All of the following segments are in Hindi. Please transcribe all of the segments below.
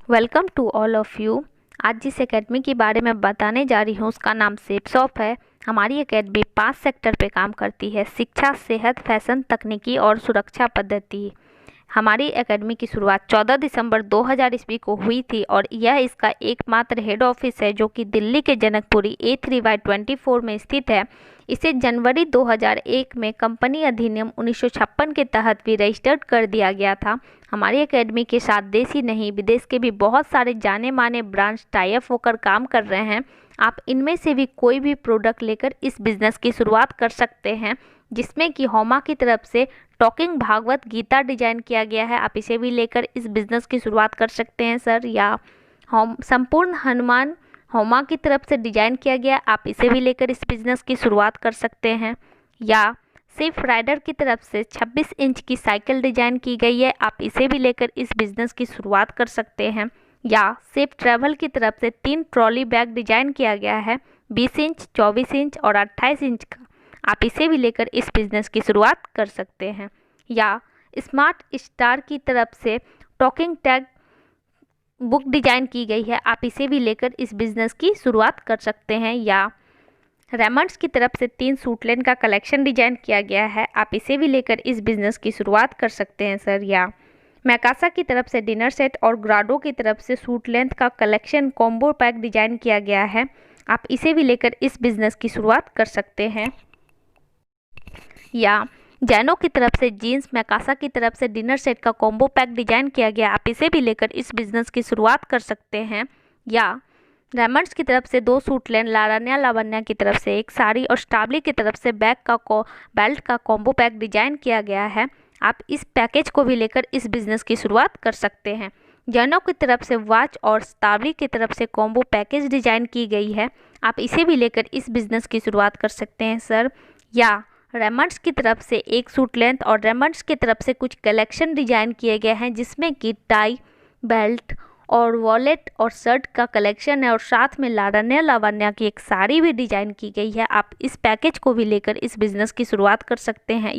Welcome to all of you. आज जिस एकेडमी के बारे में बताने जा रही हूँ उसका नाम सेपसॉफ्ट है। हमारी एकेडमी 5 सेक्टर पे काम करती है: शिक्षा, सेहत, फैशन, तकनीकी और सुरक्षा पद्धति। हमारी एकेडमी की शुरुआत 14 दिसंबर 2000 ईस्वी को हुई थी और यह इसका एकमात्र हेड ऑफिस है जो कि दिल्ली के जनकपुरी A3/24 में स्थित है। इसे जनवरी 2001 में कंपनी अधिनियम 1956 के तहत भी रजिस्टर्ड कर दिया गया था। हमारी एकेडमी के साथ देश ही नहीं विदेश के भी बहुत सारे जाने माने ब्रांच टाई अप होकर काम कर रहे हैं। आप इनमें से भी कोई भी प्रोडक्ट लेकर इस बिज़नेस की शुरुआत कर सकते हैं, जिसमें कि होमा की तरफ से टॉकिंग भागवत गीता डिजाइन किया गया है। आप इसे भी लेकर इस बिज़नेस की शुरुआत कर सकते हैं सर। या होम संपूर्ण हनुमान होमा की तरफ से डिजाइन किया गया, आप इसे भी लेकर इस बिज़नेस की शुरुआत कर सकते हैं। या सिर्फ राइडर की तरफ से 26 इंच की साइकिल डिजाइन की गई है, आप इसे भी लेकर इस बिज़नेस की शुरुआत कर सकते हैं। या सिर्फ ट्रैवल की तरफ से 3 ट्रॉली बैग डिजाइन किया गया है, 20 इंच, 24 इंच और 28 इंच का, आप इसे भी लेकर इस बिज़नेस की शुरुआत कर सकते हैं। या स्मार्ट स्टार की तरफ से टॉकिंग टैग बुक डिजाइन की गई है, आप इसे भी लेकर इस बिज़नेस की शुरुआत कर सकते हैं। या रेमंड्स की तरफ से 3 सूटलेन का कलेक्शन डिजाइन किया गया है, आप इसे भी लेकर इस बिज़नेस की शुरुआत कर सकते हैं सर। या मैकासा की तरफ से डिनर सेट और ग्राडो की तरफ से सूट लेंथ का कलेक्शन कॉम्बो पैक डिजाइन किया गया है, आप इसे भी लेकर इस बिज़नेस की शुरुआत कर सकते हैं। या जैनो की तरफ से जीन्स, मैकासा की तरफ से डिनर सेट का कॉम्बो पैक डिजाइन किया गया, आप इसे भी लेकर इस बिज़नेस की शुरुआत कर सकते हैं। या रेमंड्स की तरफ से 2 सूट लेन, लावण्या लावण्या की तरफ से एक साड़ी और स्टाबली की तरफ से बेल्ट का कॉम्बो पैक डिजाइन किया गया है, आप इस पैकेज को भी लेकर इस बिज़नेस की शुरुआत कर सकते हैं। जैनो की तरफ से वॉच और स्टाबली की तरफ से कॉम्बो पैकेज डिजाइन की गई है, आप इसे भी लेकर इस बिज़नेस की शुरुआत कर सकते हैं सर। या रेमंड्स की तरफ से एक सूट लेंथ और रेमंड्स की तरफ से कुछ कलेक्शन डिजाइन किए गए हैं, जिसमें कि टाई, बेल्ट और वॉलेट और शर्ट का कलेक्शन है और साथ में लावण्या लावण्या की एक साड़ी भी डिजाइन की गई है, आप इस पैकेज को भी लेकर इस बिज़नेस की शुरुआत कर सकते हैं।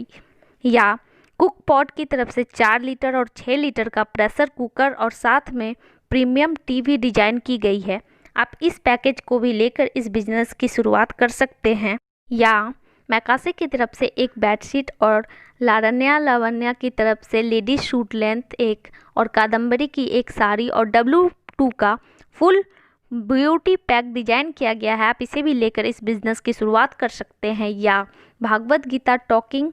या कुक पॉट की तरफ से 4 लीटर और 6 लीटर का प्रेशर कुकर और साथ में प्रीमियम टीवी डिजाइन की गई है, आप इस पैकेज को भी लेकर इस बिज़नेस की शुरुआत कर सकते हैं। या मैकासे की तरफ से एक बेडशीट और लावण्या लावण्या की तरफ से लेडीज सूट लेंथ एक और कादम्बरी की एक साड़ी और W2 का फुल ब्यूटी पैक डिजाइन किया गया है, आप इसे भी लेकर इस बिज़नेस की शुरुआत कर सकते हैं। या भागवत गीता टॉकिंग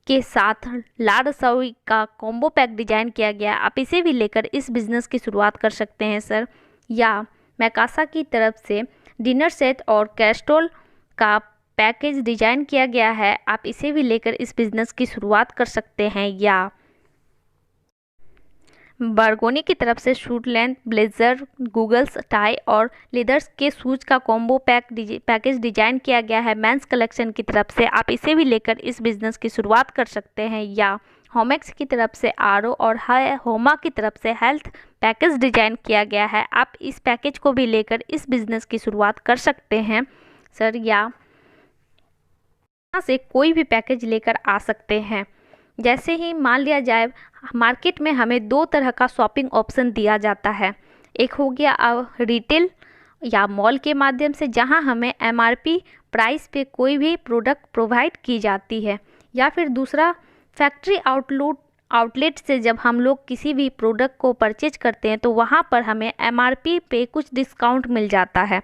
के साथ ला रसोई का कॉम्बो पैक डिजाइन किया गया, आप इसे भी लेकर इस बिज़नेस की शुरुआत कर सकते हैं सर। या मैकासा की तरफ से डिनर सेट और कैस्ट्रोल का पैकेज डिजाइन किया गया है, आप इसे भी लेकर इस बिज़नेस की शुरुआत कर सकते हैं। या बारगोनी की तरफ से suit length, blazer, goggles, tie और लेदर्स के शूज का कॉम्बो पैकेज डिजाइन किया गया है मेंस कलेक्शन की तरफ से, आप इसे भी लेकर इस बिज़नेस की शुरुआत कर सकते हैं। या होमेक्स की तरफ से आरओ और होमा की तरफ से हेल्थ पैकेज डिजाइन किया गया है, आप इस पैकेज को भी लेकर इस बिज़नेस की शुरुआत कर सकते हैं सर। या से कोई भी पैकेज लेकर आ सकते हैं। जैसे ही मान लिया जाए मार्केट में हमें 2 तरह का शॉपिंग ऑप्शन दिया जाता है, एक हो गया रिटेल या मॉल के माध्यम से जहां हमें MRP प्राइस पे कोई भी प्रोडक्ट प्रोवाइड की जाती है, या फिर दूसरा फैक्ट्री आउटलेट से जब हम लोग किसी भी प्रोडक्ट को परचेज करते हैं तो वहां पर हमें MRP पे कुछ डिस्काउंट मिल जाता है।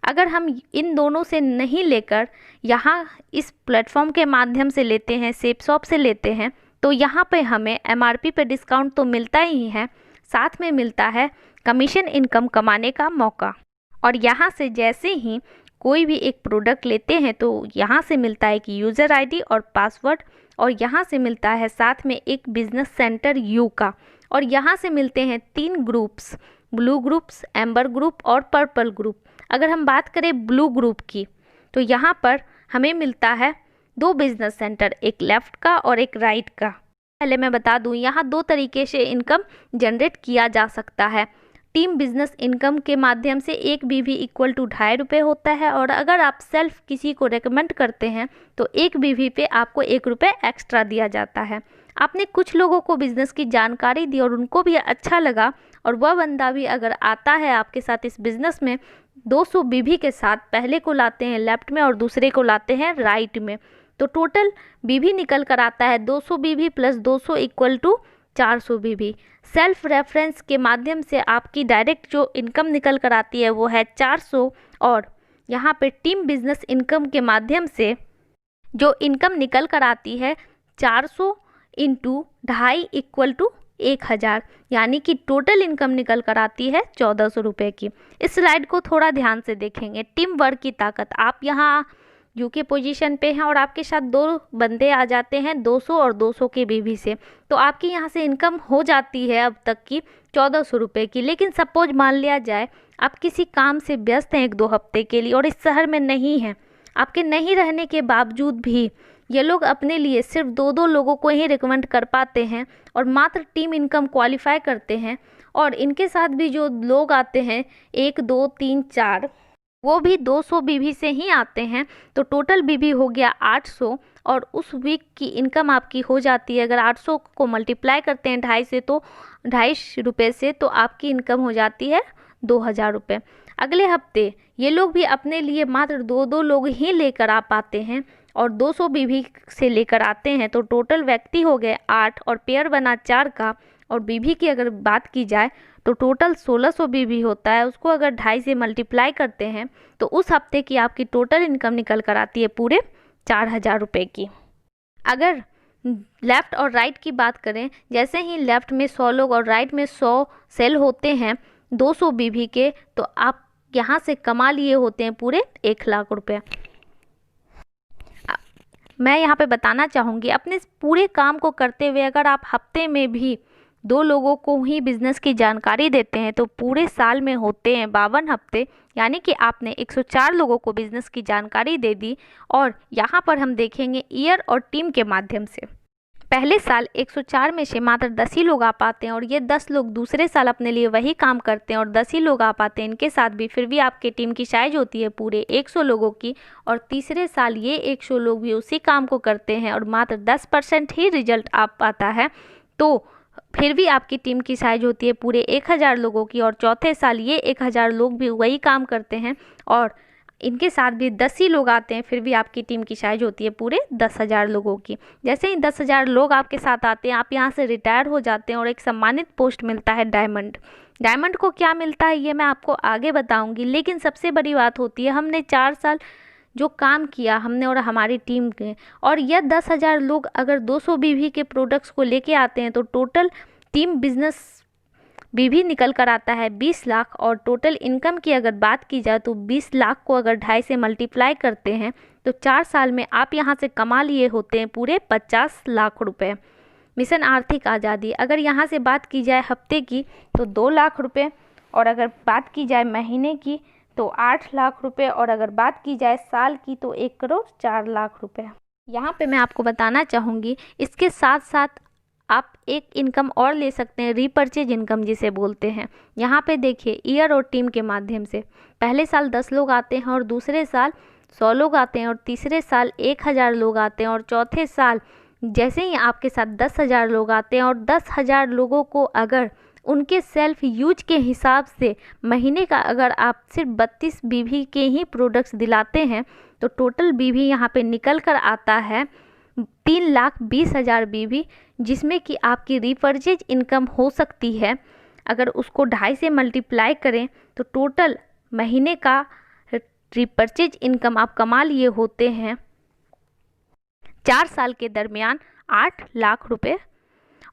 अगर हम इन दोनों से नहीं लेकर यहाँ इस प्लेटफॉर्म के माध्यम से लेते हैं, सेपसॉफ्ट से लेते हैं, तो यहाँ पे हमें MRP पे डिस्काउंट तो मिलता ही है, साथ में मिलता है कमीशन इनकम कमाने का मौका। और यहाँ से जैसे ही कोई भी एक प्रोडक्ट लेते हैं तो यहाँ से मिलता है कि यूज़र ID और पासवर्ड, और यहाँ से मिलता है साथ में एक बिजनेस सेंटर यू का, और यहाँ से मिलते हैं 3 groups, blue groups, amber group और पर्पल ग्रुप। अगर हम बात करें ब्लू ग्रुप की तो यहाँ पर हमें मिलता है 2 बिजनेस सेंटर, एक लेफ़्ट का और एक राइट का। पहले मैं बता दूँ यहाँ 2 तरीके से इनकम जनरेट किया जा सकता है। टीम बिजनेस इनकम के माध्यम से 1 BV इक्वल टू 2.5 रुपये होता है, और अगर आप सेल्फ किसी को रेकमेंड करते हैं तो 1 BV पे आपको 1 रुपये एक्स्ट्रा दिया जाता है। आपने कुछ लोगों को बिजनेस की जानकारी दी और उनको भी अच्छा लगा और वह बंदा भी अगर आता है आपके साथ इस बिज़नेस में 200 बीवी के साथ, पहले को लाते हैं लेफ्ट में और दूसरे को लाते हैं राइट में, तो टोटल बीवी निकल कर आता है 200 बीवी प्लस 200 इक्वल टू 400 बीवी। सेल्फ रेफरेंस के माध्यम से आपकी डायरेक्ट जो इनकम निकल कर आती है वो है 400, और यहाँ पे टीम बिजनेस इनकम के माध्यम से जो इनकम निकल कर आती है 400 इंटू 2.5 इक्वल टू 1000, यानी कि टोटल इनकम निकल कर आती है 1400 रुपये की। इस स्लाइड को थोड़ा ध्यान से देखेंगे। टीम वर्क की ताकत, आप यहाँ यूके पोजीशन पे हैं और आपके साथ 2 बंदे आ जाते हैं 200 और 200 के बीवी से, तो आपकी यहाँ से इनकम हो जाती है अब तक की 1400 रुपये की। लेकिन सपोज मान लिया जाए आप किसी काम से व्यस्त हैं 1-2 हफ्ते के लिए और इस शहर में नहीं हैं, आपके नहीं रहने के बावजूद भी ये लोग अपने लिए सिर्फ 2-2 लोगों को ही रिकमेंड कर पाते हैं और मात्र टीम इनकम क्वालिफाई करते हैं, और इनके साथ भी जो लोग आते हैं 1, 2, 3, 4 वो भी 200 बीवी से ही आते हैं, तो टोटल बीवी हो गया 800, और उस वीक की इनकम आपकी हो जाती है, अगर 800 को मल्टीप्लाई करते हैं 2.5 से तो 250 रुपये से, तो आपकी इनकम हो जाती है 2000 रुपये। अगले हफ्ते ये लोग भी अपने लिए मात्र 2-2 लोग ही लेकर आ पाते हैं और 200 बीवी से लेकर आते हैं, तो टोटल व्यक्ति हो गए 8 और पेयर बना 4 का, और बीवी की अगर बात की जाए तो टोटल 1600 बीवी होता है, उसको अगर 2.5 से मल्टीप्लाई करते हैं तो उस हफ्ते की आपकी टोटल इनकम निकल कर आती है पूरे 4000 रुपये की। अगर लेफ़्ट और राइट की बात करें, जैसे ही लेफ़्ट में 100 लोग और राइट में 100 सेल होते हैं 200 बीवी के, तो आप यहाँ से कमा लिए होते हैं पूरे 1 लाख रुपये। मैं यहाँ पे बताना चाहूँगी, अपने इस पूरे काम को करते हुए अगर आप हफ्ते में भी 2 लोगों को ही बिज़नेस की जानकारी देते हैं तो पूरे साल में होते हैं 52 हफ्ते, यानी कि आपने 104 लोगों को बिज़नेस की जानकारी दे दी। और यहाँ पर हम देखेंगे ईयर और टीम के माध्यम से, पहले साल 104 में से मात्र 10 ही लोग आ पाते हैं और ये 10 लोग दूसरे साल अपने लिए वही काम करते हैं और 10 ही लोग आ पाते हैं इनके साथ भी, फिर भी आपके टीम की साइज होती है पूरे 100 लोगों की, और तीसरे साल ये 100 लोग भी उसी काम को करते हैं और मात्र 10% ही रिजल्ट आ पाता है, तो फिर भी आपकी टीम की साइज होती है पूरे 1000 लोगों की, और चौथे साल ये 1000 लोग भी वही काम करते हैं और इनके साथ भी 10 ही लोग आते हैं, फिर भी आपकी टीम की साइज होती है पूरे 10,000 लोगों की। जैसे ही 10,000 लोग आपके साथ आते हैं, आप यहाँ से रिटायर हो जाते हैं और एक सम्मानित पोस्ट मिलता है डायमंड। डायमंड को क्या मिलता है ये मैं आपको आगे बताऊंगी, लेकिन सबसे बड़ी बात होती है हमने 4 साल जो काम किया हमने और हमारी टीम के, और यह 10,000 लोग अगर 200 बीवी के प्रोडक्ट्स को लेके आते हैं तो टोटल टीम बिजनेस बीवी निकल कर आता है 20 लाख, और टोटल इनकम की अगर बात की जाए तो 20 लाख को अगर 2.5 से मल्टीप्लाई करते हैं तो 4 साल में आप यहाँ से कमा लिए होते हैं पूरे 50 लाख रुपए। मिशन आर्थिक आज़ादी, अगर यहाँ से बात की जाए हफ्ते की तो 2 लाख रुपए, और अगर बात की जाए महीने की तो 8 लाख रुपए, और अगर बात की जाए साल की तो 1 करोड़ 4 लाख रुपए। यहाँ पे मैं आपको बताना चाहूँगी, इसके साथ साथ आप एक इनकम और ले सकते हैं, रीपर्चेज इनकम जिसे बोलते हैं। यहाँ पे देखिए ईयर और टीम के माध्यम से पहले साल 10 लोग आते हैं और दूसरे साल 100 लोग आते हैं, और तीसरे साल 1000 लोग आते हैं, और चौथे साल जैसे ही आपके साथ 10,000 लोग आते हैं, और 10,000 लोगों को अगर उनके सेल्फ यूज के हिसाब से महीने का अगर आप सिर्फ 32 बीवी के ही प्रोडक्ट्स दिलाते हैं तो टोटल बीवी यहाँ पे निकल कर आता है 3,20,000 बीवी, जिसमें कि आपकी रीपर्चेज इनकम हो सकती है, अगर उसको 2.5 से मल्टीप्लाई करें तो टोटल महीने का रीपर्चेज इनकम आप कमा लिए होते हैं 4 साल के दरमियान 8 लाख रुपए।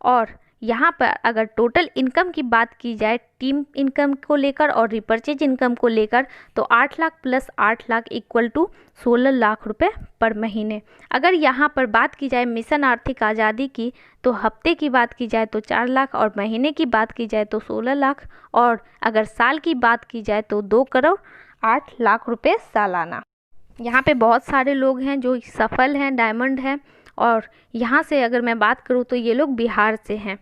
और यहाँ पर अगर टोटल इनकम की बात की जाए टीम इनकम को लेकर और रीपर्चेज इनकम को लेकर तो 8 lakh plus 8 lakh equal to 16 lakh रुपए पर महीने। अगर यहाँ पर बात की जाए मिशन आर्थिक आज़ादी की तो हफ्ते की बात की जाए तो 4 लाख, और महीने की बात की जाए तो 16 लाख, और अगर साल की बात की जाए तो 2 करोड़ 8 लाख रुपए सालाना। यहाँ पे बहुत सारे लोग हैं जो सफल हैं, डायमंड हैं, और यहाँ से अगर मैं बात करूँ तो ये लोग बिहार से हैं।